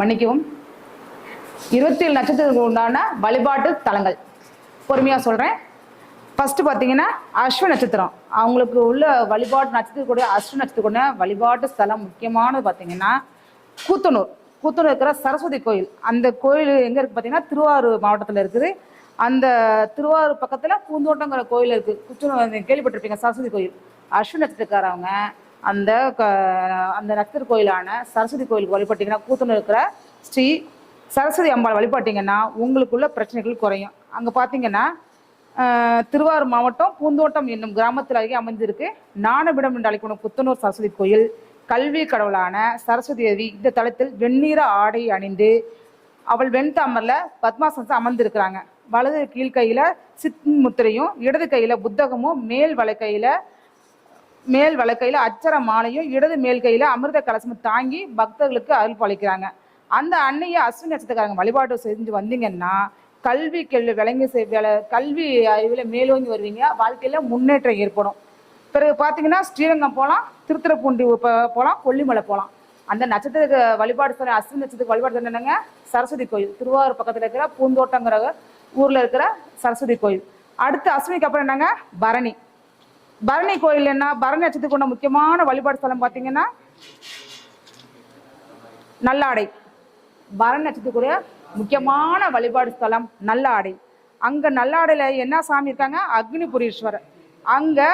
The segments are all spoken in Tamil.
மன்னிக்கவும் 27 நட்சத்திரத்துக்கு உண்டான வழிபாட்டு தலங்கள் பொறுமையாக சொல்கிறேன். ஃபஸ்ட்டு பார்த்தீங்கன்னா அஸ்வினி நட்சத்திரம், அவங்களுக்கு உள்ள வழிபாட்டு நட்சத்திரக்கூடிய அஸ்வினி நட்சத்திரக்கூடிய வழிபாட்டு ஸ்தலம் முக்கியமானது பார்த்தீங்கன்னா கூத்தனூர் இருக்கிற சரஸ்வதி கோயில். அந்த கோயில் எங்கே இருக்குது பார்த்தீங்கன்னா திருவாரூர் மாவட்டத்தில் இருக்குது. அந்த திருவாரூர் பக்கத்தில் பூந்தோட்டங்கிற கோயில் இருக்குது. கூத்தனூர் கேள்விப்பட்டிருப்பீங்க, சரஸ்வதி கோயில். அஸ்வினி நட்சத்திரக்காரவங்க அந்த நட்சத்திர கோயிலான சரஸ்வதி கோயிலுக்கு வழிபட்டிங்கன்னா, கூத்தனூர் இருக்கிற ஸ்ரீ சரஸ்வதி அம்பாள் வழிபட்டிங்கன்னா உங்களுக்குள்ள பிரச்சனைகள் குறையும். அங்கே பார்த்தீங்கன்னா திருவாரூர் மாவட்டம் பூந்தோட்டம் என்னும் கிராமத்தில் அருகே அமைந்திருக்கு ஞானபீடம் என்று அழைக்கப்படும் புத்தனூர் சரஸ்வதி கோயில். கல்வி கடவுளான சரஸ்வதி தேவி இந்த தளத்தில் வெண்ணிற ஆடை அணிந்து அவள் வெண்தாமரில் பத்மாசனத்தில் அமர்ந்திருக்கிறாங்க. வலது கீழ்கையில் சித்முத்திரையும் இடது கையில் புத்தகமும் மேல் வலக்கையில் அச்சர மாலையும் இடது மேல் கையில் அமிர்த கலசமும் தாங்கி பக்தர்களுக்கு அருள் பாலிக்கிறாங்க. அந்த அன்னையை அஸ்வினி நட்சத்திரக்காரங்க வழிபாடு செஞ்சு வந்தீங்கன்னா கல்வி அறிவில் மேலோங்கி வருவீங்க, வாழ்க்கையில் முன்னேற்றம் ஏற்படும். பிறகு பார்த்தீங்கன்னா ஸ்ரீரங்கம் போகலாம், திருத்துறைப்பூண்டி போகலாம், கொல்லிமலை போகலாம். அந்த நட்சத்திர வழிபாடு அஸ்வினி நட்சத்திர வழிபாடு என்னங்க, சரஸ்வதி கோயில். திருவாரூர் பக்கத்தில் இருக்கிற பூந்தோட்டங்கிற ஊரில் இருக்கிற சரஸ்வதி கோயில். அடுத்து அஸ்வினிக்கு அப்புறம் என்னங்க, பரணி கோயில். என்ன பரணி நட்சத்திரத்துக்கு கொண்ட முக்கியமான வழிபாடு ஸ்தலம் பார்த்தீங்கன்னா நல்லாடை. பரணி நட்சத்திரத்துக்குரிய முக்கியமான வழிபாடு ஸ்தலம் நல்லாடை. அங்கே நல்லாடையில் என்ன சாமி இருக்காங்க, அக்னிபுரீஸ்வரர். அங்கே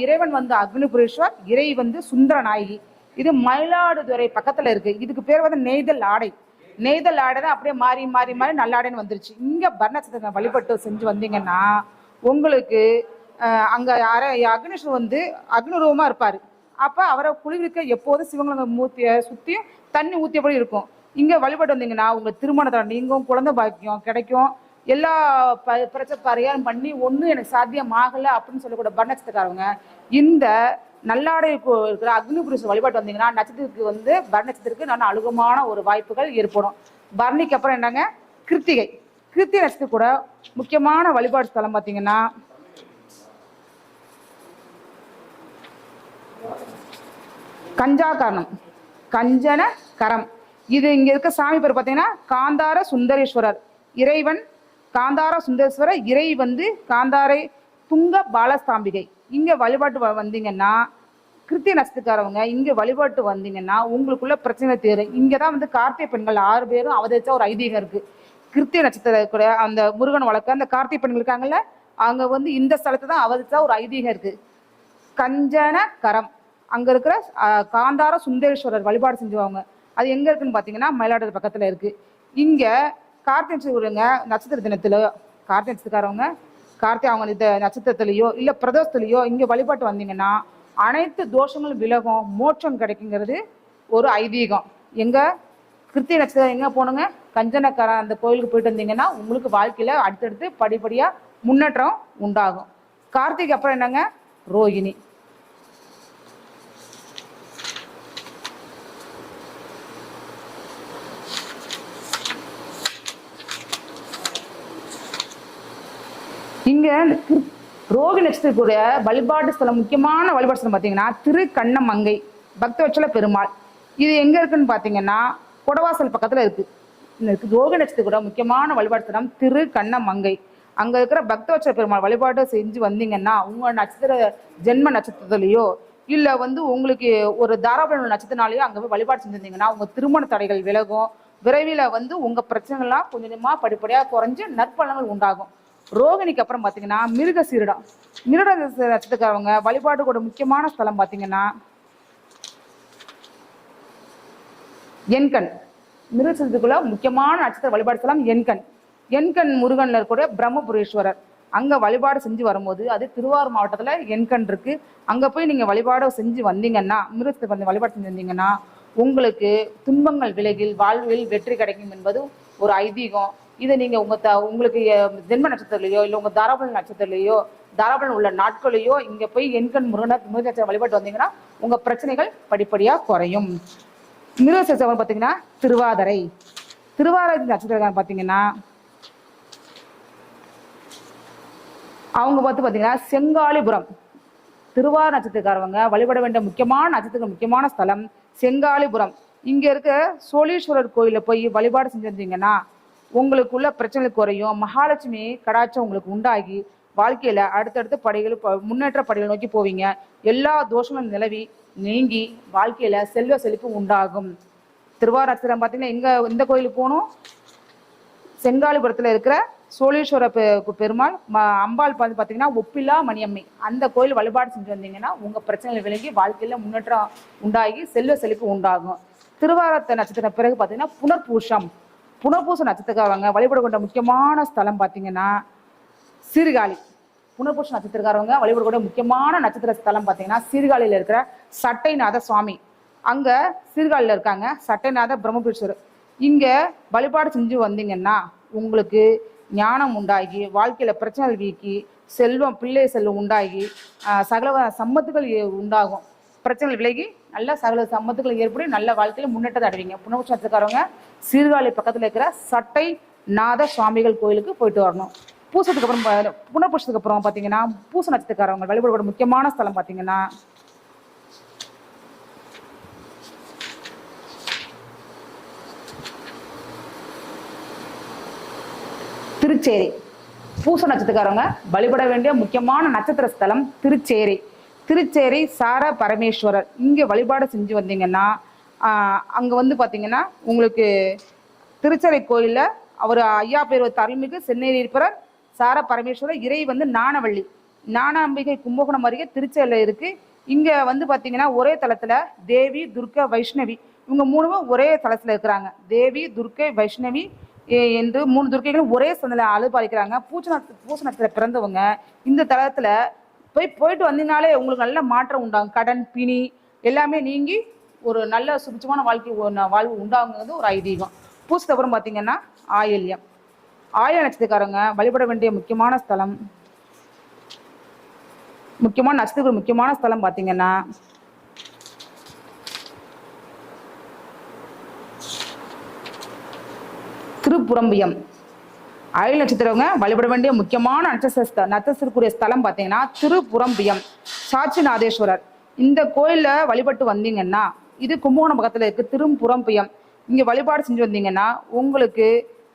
இறைவன் வந்து அக்னிபுரீஸ்வர், இறை வந்து சுந்தர நாயகி. இது மயிலாடுதுறை பக்கத்தில் இருக்குது. இதுக்கு பேர் வந்து நெய்தல் ஆடை தான் அப்படியே மாறி நல்லாடைன்னு வந்துருச்சு. இங்கே பரணி நட்சத்திரம் வழிபட்டு செஞ்சு வந்தீங்கன்னா உங்களுக்கு அங்கே அக்னீஸ்வரர் வந்து அக்னிரூபமாக இருப்பார். அப்போ அவரை குளிர்விக்க எப்போதும் சிவங்கலங்க மூர்த்தியை சுற்றியும் தண்ணி ஊற்றியபடி இருக்கும். இங்கே வழிபட்டு வந்தீங்கன்னா உங்கள் திருமணத்தில் நீங்கும், குழந்தை பாக்கியம் கிடைக்கும். எல்லா பிரச்சனை பரிகாரம் பண்ணி ஒன்றும் எனக்கு சாத்தியமாகலை அப்படின்னு சொல்லக்கூட பரணி நட்சத்திரக்காரவங்க இந்த நல்லாடை இருக்கிற அக்னிபுரீஸ்வரர் வழிபாட்டு வந்தீங்கன்னா நட்சத்திரத்துக்கு வந்து பரணி நட்சத்திரத்துக்கு நல்ல அழுகமான ஒரு வாய்ப்புகள் ஏற்படும். பரணிக்கு அப்புறம் என்னங்க, கிருத்திகை நட்சத்திரம் கூட முக்கியமான வழிபாடு ஸ்தலம் பார்த்தீங்கன்னா கஞ்சன கரம். இது இங்க இருக்க சாமி பேர் பார்த்தீங்கன்னா காந்தார சுந்தரேஸ்வரர். இறைவன் காந்தார சுந்தரேஸ்வரர், இறை வந்து காந்தாரை துங்க பாலஸ்தாம்பிகை. இங்க வழிபாட்டு வந்தீங்கன்னா கிருத்திய நட்சத்திரக்காரவங்க இங்க வழிபாட்டு வந்தீங்கன்னா உங்களுக்குள்ள பிரச்சனை தீரும். இங்கதான் வந்து கார்த்திகை பெண்கள் 6 பேரும் அவதரிச்சா ஒரு ஐதீகம் இருக்கு. கிருத்திய நட்சத்திர அந்த முருகன் வழக்க அந்த கார்த்திகை பெண்கள் இருக்காங்கல்ல, அவங்க வந்து இந்த ஸ்தலத்தை தான் அவதரிச்சா ஒரு ஐதீகம் இருக்கு. கஞ்சன கரம் அங்க இருக்கிற காந்தார சுந்தரேஸ்வரர் வழிபாடு செஞ்சுவாங்க. அது எங்க இருக்குன்னு பாத்தீங்கன்னா மயிலாடுதுறை பக்கத்துல இருக்கு. இங்க கார்த்திகை நட்சத்திர தினத்திலோ கார்த்திகை நட்சத்திரக்காரவங்க அவங்க இந்த நட்சத்திரத்திலேயோ இல்ல பிரதோஷத்திலேயோ இங்க வழிபாட்டு வந்தீங்கன்னா அனைத்து தோஷங்களும் விலகும், மோட்சம் கிடைக்குங்கிறது ஒரு ஐதீகம். எங்க கிருத்திகை நட்சத்திரம் எங்க போனுங்க, கஞ்சனக்கரை அந்த கோயிலுக்கு போயிட்டு வந்தீங்கன்னா உங்களுக்கு வாழ்க்கையில அடுத்தடுத்து படிப்படியா முன்னேற்றம் உண்டாகும். கார்த்திகை அப்புறம் என்னங்க, ரோகிணி. இங்க ரோகிணி நட்சத்திரத்துடைய வழிபாட்டு ஸ்தலம் முக்கியமான வழிபாட்டு ஸ்தலம் பார்த்தீங்கன்னா திருக்கண்ணமங்கை பக்தவச்சல பெருமாள். இது எங்க இருக்குன்னு பார்த்தீங்கன்னா கொடவாசல் பக்கத்துல இருக்கு. ரோகிணி நட்சத்திரத்தோட முக்கியமான வழிபாட்டு ஸ்தலம் திருக்கண்ணமங்கை. அங்க இருக்கிற பக்தவச்சல பெருமாள் வழிபாடு செஞ்சு வந்தீங்கன்னா உங்க நட்சத்திர ஜென்ம நட்சத்திரத்திலேயோ இல்ல வந்து உங்களுக்கு ஒரு தாராபுரம் நட்சத்திரனாலேயோ அங்க போய் வழிபாடு செஞ்சிருந்தீங்கன்னா உங்க திருமண தடைகள் விலகும். விரைவில் வந்து உங்க பிரச்சனைகள்லாம் கொஞ்சமா படிப்படியா குறைஞ்சு நற்பலன்கள் உண்டாகும். ரோகிணிக்கு அப்புறம் பார்த்தீங்கன்னா மிருக நட்சத்திரக்காரவங்க வழிபாடு கூட முக்கியமான ஸ்தலம் பார்த்தீங்கன்னா எண்கண். மிருக நட்சத்திரத்துக்குள்ள முக்கியமான நட்சத்திர வழிபாடு ஸ்தலம் எண்கண் முருகன்ல இருக்கக்கூடிய பிரம்மபுரீஸ்வரர். அங்க வழிபாடு செஞ்சு வரும்போது அது திருவாரூர் மாவட்டத்துல எண்கண் இருக்கு. அங்க போய் நீங்க வழிபாடு செஞ்சு வந்தீங்கன்னா மிருகத்தை வழிபாடு செஞ்சு வந்தீங்கன்னா உங்களுக்கு துன்பங்கள் விலகில் வாழ்வில் வெற்றி கிடைக்கும் என்பது ஒரு ஐதீகம். இதை நீங்க உங்களுக்கு ஜென்ம நட்சத்திரத்திலேயோ இல்லை உங்க தாராபுரம் நட்சத்திரத்திலேயோ தாராபுரம் உள்ள நாட்களையோ இங்க போய் எண்கண் முருகன் வழிபாட்டு வந்தீங்கன்னா உங்க பிரச்சனைகள் படிப்படியா குறையும். மிருகசேசம் பார்த்தீங்கன்னா திருவாதிரை நட்சத்திரம் பார்த்தீங்கன்னா அவங்க பார்த்தீங்கன்னா செங்காலிபுரம். திருவாரூர் நட்சத்திரக்காரவங்க வழிபட வேண்டிய முக்கியமான நட்சத்திரம் முக்கியமான ஸ்தலம் செங்காலிபுரம். இங்க இருக்க சோழீஸ்வரர் கோயில போய் வழிபாடு செஞ்சிருந்தீங்கன்னா உங்களுக்குள்ள பிரச்சனை குறையும், மகாலட்சுமி கடாட்சம் உங்களுக்கு உண்டாகி வாழ்க்கையில அடுத்தடுத்த படிகள் முன்னேற்ற படிகள் நோக்கி போவீங்க. எல்லா தோஷங்களும் நிலவி நீங்கி வாழ்க்கையில செல்வ செழிப்பு உண்டாகும். திருவாரூர் நட்சத்திரம் பார்த்தீங்கன்னா இந்த கோயிலுக்கு போகணும். செங்காலிபுரத்தில் இருக்கிற சோழீஸ்வர பெருமாள் அம்பாள் பார்த்தீங்கன்னா ஒப்பிலா மணியம்மை, அந்த கோயில் வழிபாடு செஞ்சு வந்தீங்கன்னா உங்க பிரச்சனைகள் விலகி வாழ்க்கையில முன்னேற்றம் உண்டாகி செல்வ செழிப்பு உண்டாகும். திருவாரூர் நட்சத்திரம் பிறகு பார்த்தீங்கன்னா புனர்பூச நட்சத்திரக்காரவங்க வழிபட கொண்ட முக்கியமான ஸ்தலம் பார்த்தீங்கன்னா சீர்காழி. புனர்பூச நட்சத்திரக்காரவங்க வழிபடக்கூடிய முக்கியமான நட்சத்திர ஸ்தலம் பார்த்தீங்கன்னா சீர்காழியில் இருக்கிற சட்டைநாத சுவாமி. அங்க சீர்காழியில் இருக்காங்க சட்டைநாத பிரம்மபுரீஸ்வரர். இங்க வழிபாடு செஞ்சு வந்தீங்கன்னா உங்களுக்கு ஞானம் உண்டாகி வாழ்க்கையில பிரச்சனைகள் வீக்கி செல்வம் பிள்ளை செல்வம் உண்டாகி சகல சம்மத்துகள் உண்டாகும். பிரச்சனைகள் விலகி நல்ல சகல சம்மத்துகள் ஏற்படி நல்ல வாழ்க்கையில முன்னேற்றத்தை அடைவீங்க. புனர்பூச நட்சத்திரக்காரவங்க சீர்காழி பக்கத்துல இருக்கிற சட்டைநாத சுவாமிகள் கோயிலுக்கு போயிட்டு வரணும். பூசத்துக்கு அப்புறம் புனர்பூசத்துக்கு அப்புறம் பார்த்தீங்கன்னா பூச நட்சத்திரக்காரவங்க வழிபடக்கூடிய முக்கியமான ஸ்தலம் பார்த்தீங்கன்னா திருச்சேரி. பூச நட்சத்திரக்காரவங்க வழிபட வேண்டிய முக்கியமான நட்சத்திர ஸ்தலம் திருச்சேரி சார பரமேஸ்வரர். இங்கே வழிபாடு செஞ்சு வந்தீங்கன்னா அங்கே வந்து பார்த்தீங்கன்னா உங்களுக்கு திருச்சேரி கோயிலில் அவர் ஐயா பேர் அருள்மிகு சென்னேரீஸ்வரர் சார பரமேஸ்வரர். இறை வந்து ஞானாம்பிகை கும்பகோணம் அருகே திருச்சேரியில் இருக்கு. இங்கே வந்து பார்த்தீங்கன்னா ஒரே தளத்தில் தேவி துர்கா வைஷ்ணவி இவங்க மூணுமே ஒரே தளத்தில் இருக்கிறாங்க. தேவி துர்கை வைஷ்ணவி என்று 3 துர்க்கைகளும் ஒரே சந்தில அழுபாலிக்கிறாங்க. பூச நட்சத்திர பிறந்தவங்க இந்த தளத்துல போயிட்டு வந்தீங்கனாலே உங்களுக்கு நல்ல மாற்றம் உண்டாகும். கடன் பிணி எல்லாமே நீங்கி ஒரு நல்ல சுபிச்சமான வாழ்வு உண்டாகுங்கிறது ஒரு ஐதீகம். பூசத்துக்கு அப்புறம் பார்த்தீங்கன்னா ஆயில்யம் நட்சத்திரக்காரங்க வழிபட வேண்டிய முக்கியமான நட்சத்திரத்துக்கு முக்கியமான ஸ்தலம் பார்த்தீங்கன்னா திருப்புறம்பியம். ஆயுள் நட்சத்திரவங்க வழிபட வேண்டிய முக்கியமான நட்சத்திரக்குரிய ஸ்தலம் பார்த்தீங்கன்னா திருப்புறம்பியம் சாட்சிநாதேஸ்வரர். இந்த கோயில்ல வழிபட்டு வந்தீங்கன்னா இது கும்பகோணம் பக்கத்துல இருக்கு திருப்புறம்பியம். இங்க வழிபாடு செஞ்சு வந்தீங்கன்னா உங்களுக்கு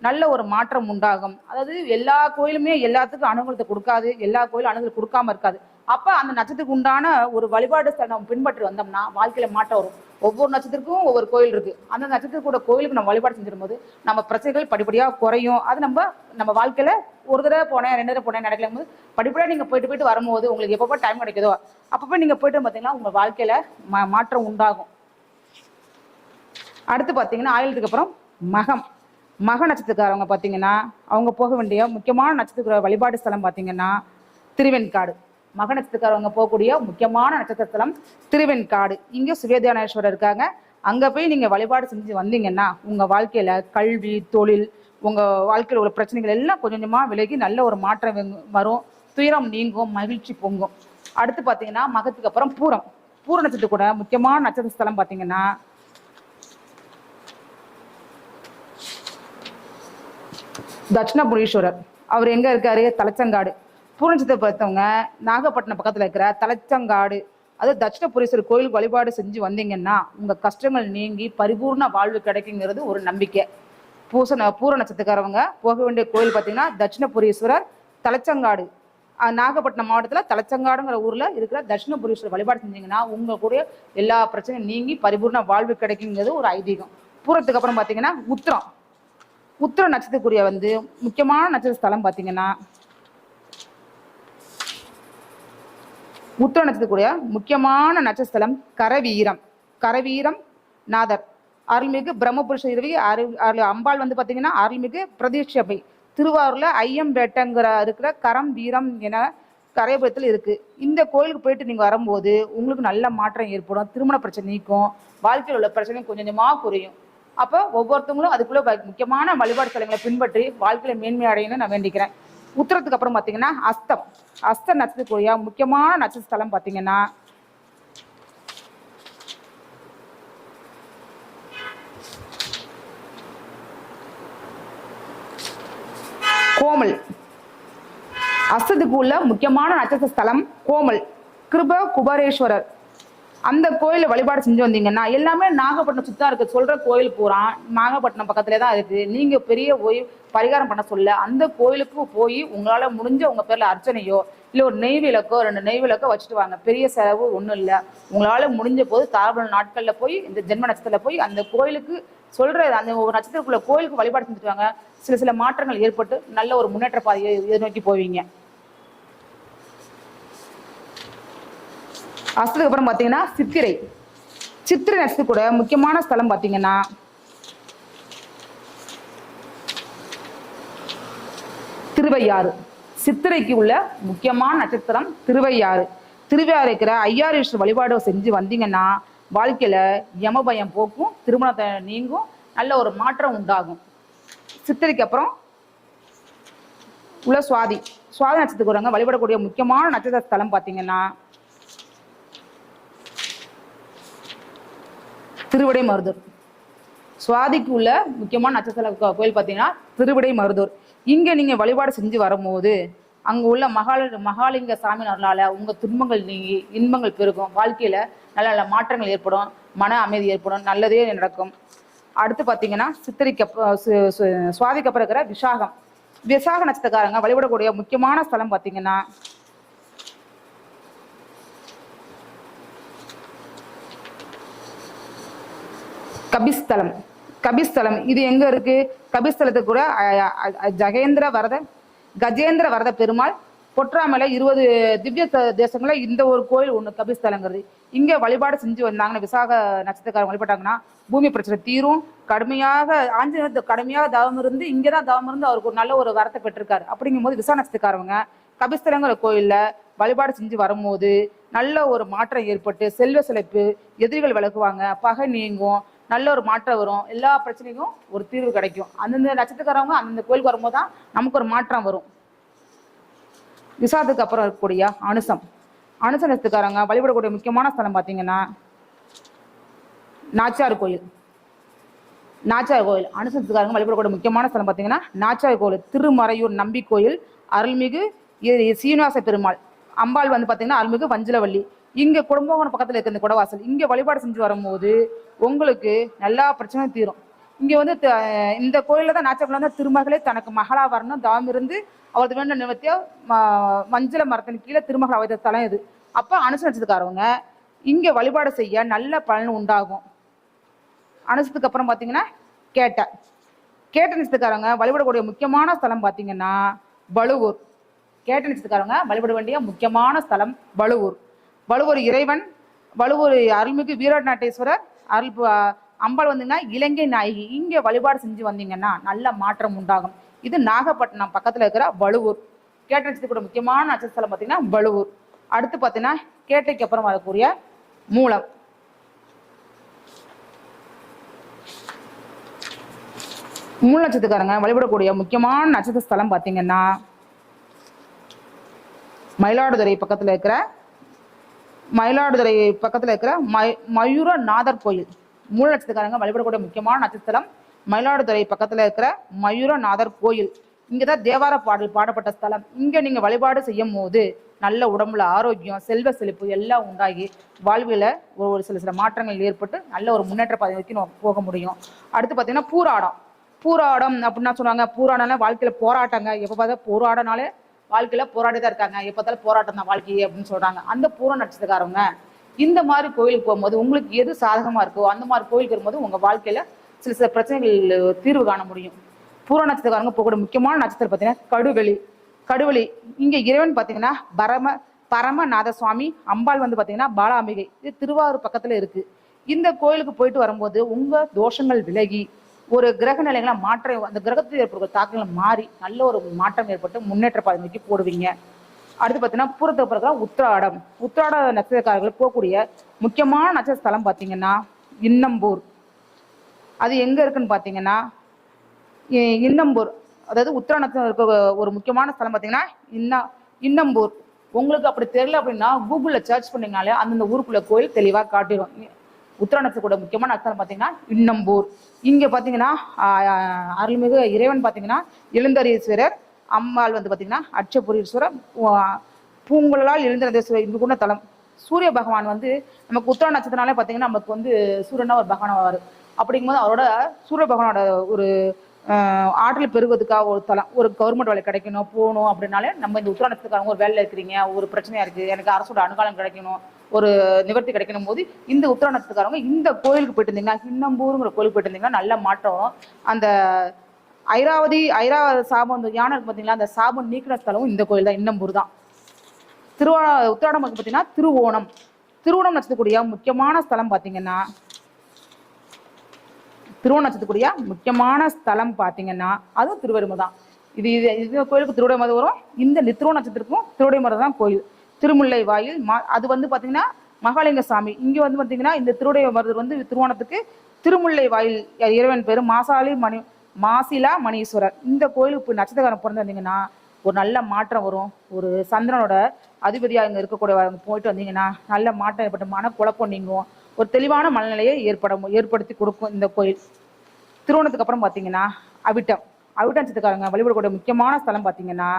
நல்ல ஒரு மாற்றம் உண்டாகும். அதாவது எல்லா கோயிலுமே எல்லாத்துக்கும் அனுகூலத்தை கொடுக்காது, எல்லா கோயிலும் அனுகூலம் கொடுக்காம இருக்காது. அப்ப அந்த நட்சத்திரத்துக்கு உண்டான ஒரு வழிபாடு நம்ம பின்பற்றி வந்தோம்னா வாழ்க்கையில மாற்றம் வரும். ஒவ்வொரு நட்சத்திரத்துக்கும் ஒவ்வொரு கோயில் இருக்கு. அந்த நட்சத்திரத்தோட கோயிலுக்கு நம்ம வழிபாடு செஞ்சிடும் போது நம்ம பிரச்சனைகள் படிப்படியா குறையும். அது நம்ம வாழ்க்கையில ஒரு தடவை போனேன் 2 தடவை போனேன் நடக்கலும் போது படிப்படியா நீங்க போயிட்டு வரும்போது உங்களுக்கு எப்பப்போ டைம் கிடைக்குதோ அப்பப்போ நீங்க போயிட்டு பார்த்தீங்கன்னா உங்க வாழ்க்கையில மாற்றம் உண்டாகும். அடுத்து பார்த்தீங்கன்னா ஆயுளத்துக்கு அப்புறம் மக நட்சத்திரக்காரவங்க பார்த்தீங்கன்னா அவங்க போக வேண்டிய முக்கியமான நட்சத்திர வழிபாடு ஸ்தலம் பார்த்தீங்கன்னா திருவெண்காடு. மக நட்சத்திரக்காரவங்க போகக்கூடிய முக்கியமான நட்சத்திர ஸ்தலம் திருவெண்காடு. இங்கே சுவேதானேஸ்வரர் இருக்காங்க. அங்கே போய் நீங்கள் வழிபாடு செஞ்சு வந்தீங்கன்னா உங்கள் வாழ்க்கையில் கல்வி தொழில் உங்கள் வாழ்க்கையில் உள்ள பிரச்சனைகள் எல்லாம் கொஞ்சம் கொஞ்சமாக விலகி நல்ல ஒரு மாற்றம் வரும். துயரம் நீங்கும், மகிழ்ச்சி பொங்கும். அடுத்து பார்த்தீங்கன்னா மகத்துக்கு அப்புறம் பூர நட்சத்திர கூட முக்கியமான நட்சத்திர ஸ்தலம் பார்த்தீங்கன்னா தட்சிணபுரீஸ்வரர். அவர் எங்க இருக்காரு? தலைச்சங்காடு. பூர்ணச்சத்தை பார்த்தவங்க நாகப்பட்டினம் பக்கத்துல இருக்கிற தலைச்சங்காடு அது தட்சிணபுரீஸ்வரர் கோயிலுக்கு வழிபாடு செஞ்சு வந்தீங்கன்னா உங்க கஷ்டங்கள் நீங்கி பரிபூர்ண வாழ்வு கிடைக்குங்கிறது ஒரு நம்பிக்கை. பூர நட்சத்திரக்காரவங்க போக வேண்டிய கோயில் பார்த்தீங்கன்னா தட்சிணபுரீஸ்வரர் தலைச்சங்காடு. நாகப்பட்டினம் மாவட்டத்தில் தலைச்சங்காடுங்கிற ஊர்ல இருக்கிற தட்சிணபுரீஸ்வரர் வழிபாடு செஞ்சீங்கன்னா உங்க கூட எல்லா பிரச்சனையும் நீங்கி பரிபூர்ண வாழ்வு கிடைக்குங்கிறது ஒரு ஐதீகம். பூரத்துக்கு அப்புறம் பார்த்தீங்கன்னா உத்திர நட்சத்திரக்குரிய முக்கியமான நட்சத்திர ஸ்தலம் பார்த்தீங்கன்னா உத்திர நட்சத்திரக்குரிய முக்கியமான நட்சத்திரம் கரவீரம் நாதர் அருள்மிகு பிரம்மபுருஷ இரவி அம்பாள் பார்த்தீங்கன்னா அருள்மிகு பிரதீட்சபை திருவாரூர்ல ஐயம்பேட்டங்கிற இருக்கிற கரம் வீரம் என கரையபுரத்தில் இருக்கு. இந்த கோயிலுக்கு போயிட்டு நீங்க வரும்போது உங்களுக்கு நல்ல மாற்றம் ஏற்படும். திருமண பிரச்சனை நீக்கும், வாழ்க்கையில் உள்ள பிரச்சனை கொஞ்சம் கொஞ்சமாக குறையும். அப்போ ஒவ்வொருத்தவங்களும் அதுக்குள்ள முக்கியமான வழிபாடு ஸ்தலங்களை பின்பற்றி வாழ்க்கையில மேன்மை அடையணும்னு நான் வேண்டிக்கிறேன். உத்திரத்துக்கு அப்புறம் பார்த்தீங்கன்னா அஸ்த நட்சத்திரக்குரிய முக்கியமான நட்சத்திர ஸ்தலம் பார்த்தீங்கன்னா கோமல். அஸ்தத்துக்கு உள்ள முக்கியமான நட்சத்திர ஸ்தலம் கோமல். கிருப குபரேஸ்வரர். அந்த கோயிலை வழிபாடு செஞ்சு வந்தீங்கன்னா எல்லாமே நாகப்பட்டினம் சுத்தா இருக்கு. சொல்ற கோயில் பூரா நாகப்பட்டினம் பக்கத்துல தான் இருக்கு. நீங்க பெரிய போய் பரிகாரம் பண்ண சொல்ல அந்த கோயிலுக்கு போய் உங்களால முடிஞ்ச உங்க பேர்ல அர்ச்சனையோ இல்லை ஒரு நெய் விளக்கோ 2 நெய் விளக்கோ வச்சுட்டு வாங்க. பெரிய செலவு ஒன்றும் இல்லை. உங்களால முடிஞ்ச போது தாராபுர நாட்கள்ல போய் இந்த ஜென்ம நட்சத்திரத்துல போய் அந்த கோயிலுக்கு சொல்ற அந்த ஒரு நட்சத்திரக்குள்ள கோயிலுக்கு வழிபாடு செஞ்சுட்டு வாங்க. சில மாற்றங்கள் ஏற்பட்டு நல்ல ஒரு முன்னேற்ற பாதையை எதிர்நோக்கி போவீங்க. அஸ்தத்துக்கு அப்புறம் பார்த்தீங்கன்னா சித்திரை நட்சத்திர கூட முக்கியமான ஸ்தலம் பார்த்தீங்கன்னா திருவையாறு. சித்திரைக்கு உள்ள முக்கியமான நட்சத்திரம் திருவையாறு. திருவையாறு இருக்கிற ஐயாரீஸ்வரர் வழிபாடு செஞ்சு வந்தீங்கன்னா வாழ்க்கையில யமபயம் போக்கும், திருமணத்தை நீங்கும், நல்ல ஒரு மாற்றம் உண்டாகும். சித்திரைக்கு அப்புறம் உள்ள சுவாதி நட்சத்திரத்துக்கு வழிபடக்கூடிய முக்கியமான நட்சத்திர ஸ்தலம் பார்த்தீங்கன்னா திருவிடைமருதூர். சுவாதிக்கு உள்ள முக்கியமான நட்சத்திர கோயில் பார்த்தீங்கன்னா திருவிடைமருதூர். இங்கே நீங்கள் வழிபாடு செஞ்சு வரும்போது அங்கே உள்ள மகாலிங்க சாமி அருளால் உங்கள் துன்பங்கள் நீங்கி இன்பங்கள் பெருகும். வாழ்க்கையில் நல்ல நல்ல மாற்றங்கள் ஏற்படும், மன அமைதி ஏற்படும், நல்லதே நடக்கும். அடுத்து பார்த்தீங்கன்னா சித்திரைக்கு சுவாதிக்கு அப்புறம் இருக்கிற விசாக நட்சத்திரக்காரங்க வழிபடக்கூடிய முக்கியமான ஸ்தலம் பார்த்தீங்கன்னா கபிஸ்தலம். இது எங்க இருக்கு? கபிஸ்தலத்துக்கு கூட கஜேந்திர வரத பெருமாள் பொற்றாமலை 20 திவ்ய தேசங்கள இந்த ஒரு கோயில் ஒண்ணு கபிஸ்தலங்கிறது. இங்க வழிபாடு செஞ்சு வந்தாங்கன்னா விசாக நட்சத்திரக்காரங்க வழிபட்டாங்கன்னா பூமி பிரச்சனை தீரும். ஆஞ்சநேயர் கடுமையாக தவம் இருந்து இங்கதான் தவம் இருந்து அவருக்கு ஒரு நல்ல ஒரு வரத்தை பெற்றிருக்காரு. அப்படிங்கும் போது விசாக நட்சத்திரக்காரவங்க கபிஸ்தலங்கிற கோயில்ல வழிபாடு செஞ்சு வரும்போது நல்ல ஒரு மாற்றம் ஏற்பட்டு செல்வ செழிப்பு, எதிரிகள் விலகுவாங்க, பகை நீங்கும், நல்ல ஒரு மாற்றம் வரும், எல்லா பிரச்சனைக்கும் ஒரு தீர்வு கிடைக்கும். அந்தந்த நட்சத்திரக்காரவங்க அந்தந்த கோயிலுக்கு வரும்போது தான் நமக்கு ஒரு மாற்றம் வரும். விசாகத்துக்கு அப்புறம் இருக்கக்கூடிய அனுசம் நட்சத்திரக்காரங்க வழிபடக்கூடிய முக்கியமான ஸ்தலம் பார்த்தீங்கன்னா நாச்சியார் கோயில். அனுசத்துக்காரங்க வழிபடக்கூடிய முக்கியமான ஸ்தலம் பார்த்தீங்கன்னா நாச்சியார் கோயில். திருமறையூர் நம்பி கோயில், அருள்மிகு சீனிவாச பெருமாள். அம்பாள் பார்த்தீங்கன்னா அருள்மிகு வஞ்சலவள்ளி. இங்க குடும்பம் பக்கத்துல இருக்க இந்த குடவாசல் இங்க வழிபாடு செஞ்சு வரும்போது உங்களுக்கு எல்லா பிரச்சனையும் தீரும். இங்க இந்த கோயில்ல தான் நாச்சக்குள்ள திருமகளே தனக்கு மகளா வரணும் தவம் இருந்து அவருக்கு வேண்ட நிவர்த்தியா மஞ்சள மரத்தின் கீழே திருமகள் அவத தலம் இது. அப்ப அனுசரிச்சதுக்காரவங்க இங்க வழிபாடு செய்ய நல்ல பலன் உண்டாகும். அனுசத்துக்கு அப்புறம் பாத்தீங்கன்னா கேட்ட நட்சத்திரக்காரங்க வழிபடக்கூடிய முக்கியமான ஸ்தலம் பாத்தீங்கன்னா வழுவூர். கேட்ட நட்சத்திரக்காரங்க வழிபட வேண்டிய முக்கியமான ஸ்தலம் வழுவூர் இறைவன். வழுவூர் அருள்மிகு வீரநாட்டேஸ்வரர் அம்பாள் இலங்கை நாயகி. இங்க வழிபாடு செஞ்சு வந்தீங்கன்னா நல்ல மாற்றம் உண்டாகும். இது நாகப்பட்டினம் பக்கத்துல இருக்கிற வழுவூர். கேட்ட நட்சத்திரத்தோட முக்கியமான நட்சத்திரம் பார்த்தீங்கன்னா வழுவூர். அடுத்து பார்த்தீங்கன்னா கேட்டைக்கு அப்புறம் வரக்கூடிய மூலம் நட்சத்திரக்காரங்க வழிபடக்கூடிய முக்கியமான நட்சத்திர ஸ்தலம் பார்த்தீங்கன்னா மயிலாடுதுறை பக்கத்துல இருக்கிற மயூரநாதர் கோயில். மூல நட்சத்திரக்காரங்க வழிபடக்கூடிய முக்கியமான நட்சத்திரம் மயிலாடுதுறை பக்கத்துல இருக்கிற மயூரநாதர் கோயில். இங்கதான் தேவார பாடல் பாடப்பட்ட ஸ்தலம். இங்க நீங்க வழிபாடு செய்யும் போது நல்ல உடம்புல ஆரோக்கியம், செல்வ செழிப்பு எல்லாம் உண்டாகி வாழ்வில ஒரு சில மாற்றங்கள் ஏற்பட்டு நல்ல ஒரு முன்னேற்ற பாதை நோக்கி போக முடியும். அடுத்து பார்த்தீங்கன்னா பூராடம் அப்படின்னா சொல்லுவாங்க. பூராடம்னா வாழ்க்கையில போராட்டங்க. எப்ப பார்த்தா போராடனாலே வாழ்க்கையில போராடிதான் இருக்காங்க, எப்பத்தாலும் போராட்டம் தான் வாழ்க்கையே அப்படின்னு சொல்றாங்க. அந்த பூர நட்சத்திரக்காரங்க இந்த மாதிரி கோயிலுக்கு போகும்போது உங்களுக்கு எது சாதகமா இருக்கோ அந்த மாதிரி கோயிலுக்கு வரும்போது உங்க வாழ்க்கையில சில பிரச்சனைகள் தீர்வு காண முடியும். பூர நட்சத்திரக்காரங்க போகக்கூடிய முக்கியமான நட்சத்திரம் பார்த்தீங்கன்னா கடுவெளி. இங்க இறைவன் பார்த்தீங்கன்னா பரமநாத சுவாமி. அம்பாள் பார்த்தீங்கன்னா பாலாம்பிகை. இது திருவாரூர் பக்கத்துல இருக்கு. இந்த கோயிலுக்கு போயிட்டு வரும்போது உங்க தோஷங்கள் விலகி ஒரு கிரக நிலைகளை மாற்றம், அந்த கிரகத்தில் ஏற்படுற தாக்கங்கள் மாறி நல்ல ஒரு மாற்றம் ஏற்பட்டு முன்னேற்ற பாதை நோக்கி போடுவீங்க. அடுத்து பார்த்தீங்கன்னா பூரத்துக்கு பிறகு உத்திராட நட்சத்திரக்காரர்கள் போகக்கூடிய முக்கியமான நட்சத்திர ஸ்தலம் பார்த்தீங்கன்னா இன்னம்பூர். அது எங்க இருக்குன்னு பார்த்தீங்கன்னா இன்னம்பூர், அதாவது உத்திரா நட்சத்திரம் இருக்க ஒரு முக்கியமான ஸ்தலம் பார்த்தீங்கன்னா இன்னம்பூர். உங்களுக்கு அப்படி தெரியல அப்படின்னா கூகுளில் சர்ச் பண்ணீங்கனாலே அந்தந்த ஊருக்குள்ள கோயில் தெளிவாக காட்டிடும். உத்திராணத்துக்கூட முக்கியமான நட்சத்திரம் பார்த்தீங்கன்னா இன்னம்பூர். இங்கே பார்த்தீங்கன்னா அருள்மிகு இறைவன் பார்த்தீங்கன்னா எழுந்தரீஸ்வரர், அம்மாள் பார்த்தீங்கன்னா அட்சபுரீஸ்வரர், பூங்குழலால் எழுந்தரீஸ்வரர் இங்கு கூட தலம் சூரிய பகவான் வந்து நமக்கு உத்திர நட்சத்திரனாலே பார்த்தீங்கன்னா நமக்கு வந்து சூரியனா ஒரு பகவான் வரும். அப்படிங்கும்போது அவரோட சூரிய பகவானோட ஒரு ஆற்றல் பெறுவதற்காக ஒரு தளம், ஒரு கவர்மெண்ட் வேலை கிடைக்கணும் போகணும் அப்படின்னாலே நம்ம இந்த உத்திர நட்சத்திரக்காரங்க ஒரு வேலையில் இருக்கிறீங்க, ஒரு பிரச்சனையா இருக்கு, எனக்கு அரசோட அனுகாலம் கிடைக்கணும், ஒரு நிவர்த்தி கிடைக்கணும் போது இந்த உத்திர நட்சத்திரக்காரங்க இந்த கோயிலுக்கு போயிட்டு இருந்தீங்கன்னா, ஹின்னம்பூருங்கிற கோயிலுக்கு போயிட்டு இருந்தீங்கன்னா நல்ல மாற்றம். அந்த ஐராவதி சாபம் யானை இருக்கு பார்த்தீங்களா, அந்த சாபம் நீக்கிற ஸ்தலமும் இந்த கோயில் தான், இன்னம்பூர் தான். உத்திராடம் பார்த்தீங்கன்னா திருவோணம். திருவோணம் நட்சத்திரக்கூடிய முக்கியமான ஸ்தலம் பார்த்தீங்கன்னா, திருவோணம் நட்சத்திரக்கூடிய முக்கியமான ஸ்தலம் பார்த்தீங்கன்னா அதுவும் திருவெருமை தான். இது கோயிலுக்கு திருவிடைமருதம் வரும். இந்த திருவோண நட்சத்திரத்துக்கும் திருவிடைமருதம் தான் கோயில். திருமுல்லை வாயில் அது வந்து பார்த்தீங்கன்னா மகாலிங்க சாமி. இங்கே வந்து பார்த்தீங்கன்னா இந்த திருவிடைமருதர் வந்து திருவோணத்துக்கு திருமுல்லை வாயில் இறைவன் பேர் மாசிலா மணீஸ்வரர். இந்த கோயிலுக்கு நட்சத்திரக்காரன் பிறந்து வந்தீங்கன்னா ஒரு நல்ல மாற்றம் வரும். ஒரு சந்திரனோட அதிபதியாக இங்கே இருக்கக்கூடிய போயிட்டு வந்தீங்கன்னா நல்ல மாற்றம் ஏற்பட்ட மன குழப்பம் நீங்கும். ஒரு தெளிவான மனநிலையை ஏற்படுத்தி கொடுக்கும் இந்த கோயில். திருவோணத்துக்கு அப்புறம் பார்த்தீங்கன்னா அவிட்டம் நட்சத்திரக்காரங்க வழிபடக்கூடிய முக்கியமான ஸ்தலம் பார்த்தீங்கன்னா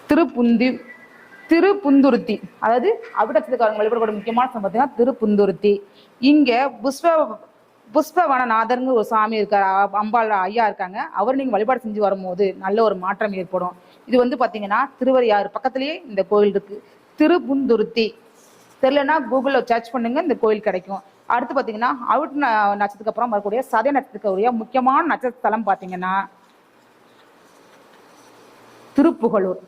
திருப்புந்துருத்தி. அதாவது அவிட்ட நட்சத்திரக்காரங்க வழிபடக்கூடிய முக்கியமான ஸ்தலம் பார்த்தீங்கன்னா திருப்புந்துருத்தி. இங்க புஷ்பவனநாதர்னு ஒரு சாமி இருக்காரு, அம்பாள் ஐயா இருக்காங்க. அவர் நீங்க வழிபாடு செஞ்சு வரும்போது நல்ல ஒரு மாற்றம் ஏற்படும். இது வந்து பாத்தீங்கன்னா திருவரையாறு பக்கத்திலேயே இந்த கோயில் இருக்கு, திருப்புந்துருத்தி. தெரியலன்னா கூகுள்ல சர்ச் பண்ணுங்க, இந்த கோயில் கிடைக்கும். அடுத்து பாத்தீங்கன்னா அவிட்ட நட்சத்திரத்துக்கு அப்புறம் வரக்கூடிய சதய நட்சத்திரத்துக்குரிய முக்கியமான நட்சத்திரம் பாத்தீங்கன்னா திருப்புகலூர்.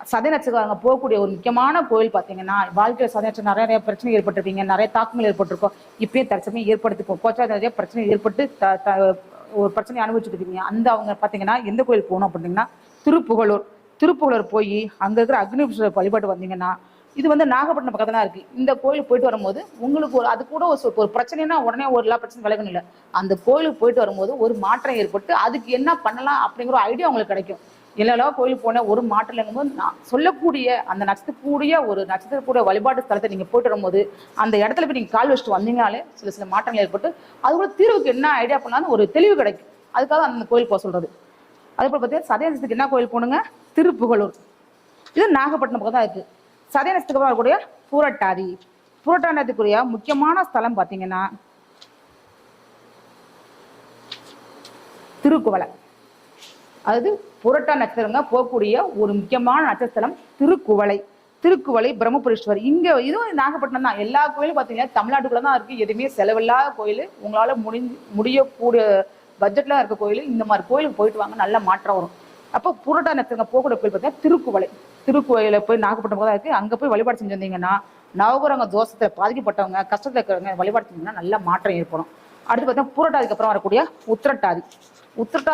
சதய நட்சத்திரம் போகக்கூடிய ஒரு முக்கியமான கோயில் பார்த்தீங்கன்னா, வாழ்க்கையில் சதய நட்சத்திரம் நிறைய பிரச்சனை ஏற்பட்டிருப்பீங்க, நிறைய தாக்கங்கள் ஏற்பட்டிருக்கும். இப்பயும் தற்சமயம் ஏற்படுத்திக்கும் கோச்சா நிறைய பிரச்சனை ஏற்பட்டு ஒரு பிரச்சனை அனுபவிச்சுட்டு இருக்கீங்க. அந்த அவங்க பார்த்தீங்கன்னா எந்த கோயில் போகணும் அப்படின்னா திருப்புகலூர் போய் அங்கே இருக்கிற அக்னி வழிபாட்டு வந்தீங்கன்னா, இது வந்து நாகப்பட்டினம் பக்கத்துல இருக்கு. இந்த கோயிலுக்கு போயிட்டு வரும்போது உங்களுக்கு அது கூட ஒரு பிரச்சனைனா உடனே ஒரு எல்லா பிரச்சனை விலகணும் இல்லை. அந்த கோயிலுக்கு போயிட்டு வரும்போது ஒரு மாற்றம் ஏற்பட்டு அதுக்கு என்ன பண்ணலாம் அப்படிங்கிற ஐடியா உங்களுக்கு கிடைக்கும். எல்லா கோயிலுக்கு போனேன் ஒரு மாற்றம் இல்லைங்கும்போது நான் சொல்லக்கூடிய அந்த நட்சத்திரக்கூடிய வழிபாட்டு ஸ்தலத்தை நீங்கள் போயிட்டு வரும்போது அந்த இடத்துல போய் நீங்கள் கால் வச்சுட்டு வந்தீங்கனாலே சில மாற்றங்கள் ஏற்பட்டு அது கூட தீர்வுக்கு என்ன ஐடியா பண்ணலான்னு ஒரு தெளிவு கிடைக்கும். அதுக்காக அந்த கோயில் போக சொல்றது. அதே போல் பார்த்தீங்கன்னா சதய நட்சத்திரத்துக்கு என்ன கோயில் போகணுங்க, திருப்புகலூர். இது நாகப்பட்டினம் பக்கம் தான் இருக்கு. சதய நட்சத்திரத்துக்கு வரக்கூடிய புரட்டானத்துக்குரிய முக்கியமான ஸ்தலம் பார்த்தீங்கன்னா திருக்குவளை. அதாவது புரட்டா நட்சத்திரங்க போகக்கூடிய ஒரு முக்கியமான நட்சத்திரம் திருக்குவளை பிரம்மபுரீஸ்வர். இங்க இதுவும் நாகப்பட்டினம் தான். எல்லா கோயிலும் பார்த்தீங்கன்னா தமிழ்நாட்டுக்குள்ள தான் இருக்கு. எதுவுமே செலவில்லாத கோயில், உங்களால முடியக்கூடிய பட்ஜெட்ல இருக்க கோயில். இந்த மாதிரி கோயிலுக்கு போயிட்டு வாங்க, நல்ல மாற்றம் வரும். அப்போ புரட்டா நட்சத்திரங்க போகக்கூடிய கோயில் பார்த்தீங்கன்னா திருக்குவளையில போய் நாகப்பட்டினம் தான் இருக்கு. அங்க போய் வழிபாடு செஞ்சு வந்தீங்கன்னா நவகிரக தோஷத்தை பாதிக்கப்பட்டவங்க, கஷ்டத்துல இருக்கிறவங்க வழிபாடு செஞ்சீங்கன்னா நல்ல மாற்றம் ஏற்படும். அடுத்து பார்த்தீங்கன்னா புரட்டாதிக்கு அப்புறம் வரக்கூடிய உத்திரட்டாதி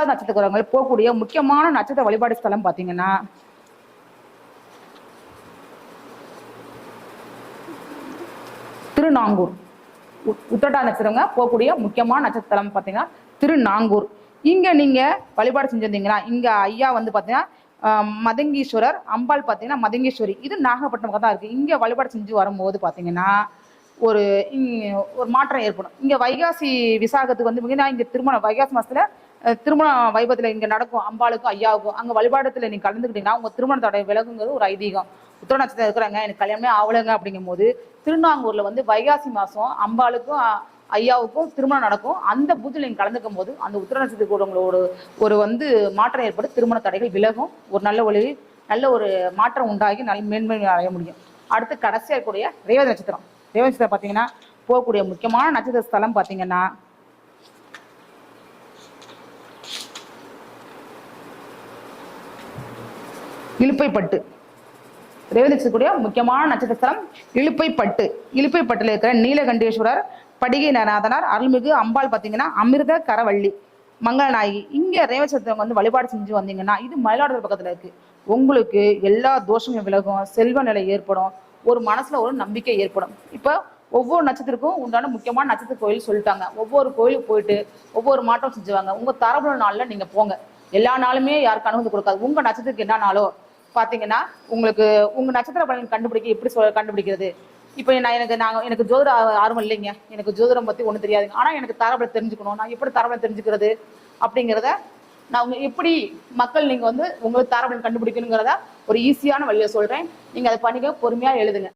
நட்சத்திரக்காரங்க போகக்கூடிய முக்கியமான நட்சத்திர வழிபாடு ஸ்தலம் பார்த்தீங்கன்னா திருநாங்கூர். உத்திரட்டாதி நட்சத்திரங்க போகக்கூடிய முக்கியமான நட்சத்திரம் பார்த்தீங்கன்னா திருநாங்கூர். இங்க நீங்க வழிபாடு செஞ்சிருந்தீங்கன்னா இங்க ஐயா வந்து பாத்தீங்கன்னா மதங்கீஸ்வரர், அம்பாள் பார்த்தீங்கன்னா மதங்கீஸ்வரி. இது நாகப்பட்டினம் தான் இருக்கு. இங்க வழிபாடு செஞ்சு வரும்போது பார்த்தீங்கன்னா ஒரு மாற்றம் ஏற்படும். இங்க வைகாசி விசாகத்துக்கு வந்து இங்க திருமணம் வைகாசி மாசத்துல திருமண வைபவத்துல இங்க நடக்கும். அம்பாளுக்கும் ஐயாவுக்கும் அங்க வழிபாடத்துல நீங்க கலந்துக்கிட்டீங்கன்னா உங்க திருமண தடை விலகுங்கிறது ஒரு ஐதீகம். உத்திர நட்சத்திரம் இருக்கிறாங்க, எனக்கு கல்யாணமே ஆவலங்க அப்படிங்கும் போது திருநாங்கூர்ல வந்து வைகாசி மாசம் அம்பாளுக்கும் ஐயாவுக்கும் திருமணம் நடக்கும். அந்த பூஜையில் நீங்க கலந்துக்கும் போது அந்த உத்திர நட்சத்திரத்தோட உங்களோட ஒரு வந்து மாற்றம் ஏற்பட்டு திருமண தடைகள் விலகும். ஒரு நல்ல ஒரு மாற்றம் உண்டாகி நல்ல மேன்மை அடைய முடியும். அடுத்து கடைசியா இருக்கக்கூடிய ரேவதி நட்சத்திரம். ரேவதி நட்சத்திரம் பார்த்தீங்கன்னா போகக்கூடிய முக்கியமான நட்சத்திர ஸ்தலம் பார்த்தீங்கன்னா இலுப்பைப்பட்டு. ரேவதி நட்சத்திரக்கூடிய முக்கியமான நட்சத்திரம் இலுப்பைப்பட்டுல இருக்கிற நீலகண்டேஸ்வரர், படிகை நாதனார், அருள்மிகு அம்பாள் பார்த்தீங்கன்னா அமிர்த கரவள்ளி மங்களநாயகி. இங்க ரேவதி நட்சத்திரம் வந்து வழிபாடு செஞ்சு வந்தீங்கன்னா இது மயிலாடுதுறை பக்கத்துல இருக்கு. உங்களுக்கு எல்லா தோஷங்களும் விலகும், செல்வ நிலை ஏற்படும், ஒரு மனசுல ஒரு நம்பிக்கை ஏற்படும். இப்ப ஒவ்வொரு நட்சத்திரக்கும் உண்டான முக்கியமான நட்சத்திர கோயில் சொல்லிட்டாங்க. ஒவ்வொரு கோயிலுக்கு போயிட்டு ஒவ்வொரு மாற்றம் செஞ்சுவாங்க. உங்க தரப்புல நாள்ல நீங்க போங்க. எல்லா நாளுமே யாருக்கு அனுமதி கொடுக்காது. உங்க நட்சத்திரத்துக்கு என்ன நாளோ பார்த்தீங்கன்னா உங்களுக்கு உங்க நட்சத்திர பலன் கண்டுபிடிக்க எப்படி கண்டுபிடிக்கிறது. இப்போ எனக்கு ஜோதிட ஆர்வம் இல்லைங்க, எனக்கு ஜோதிடம் பற்றி ஒன்றும் தெரியாதுங்க, ஆனால் எனக்கு தரபலை தெரிஞ்சுக்கணும், நான் எப்படி தரபலை தெரிஞ்சுக்கிறது அப்படிங்கிறத நான் உங்க எப்படி மக்கள் நீங்க வந்து உங்களுக்கு தாரபலன் கண்டுபிடிக்கணுங்கிறத ஒரு ஈஸியான வழியை சொல்றேன். நீங்க அதை பண்ணிக்க, பொறுமையா எழுதுங்க.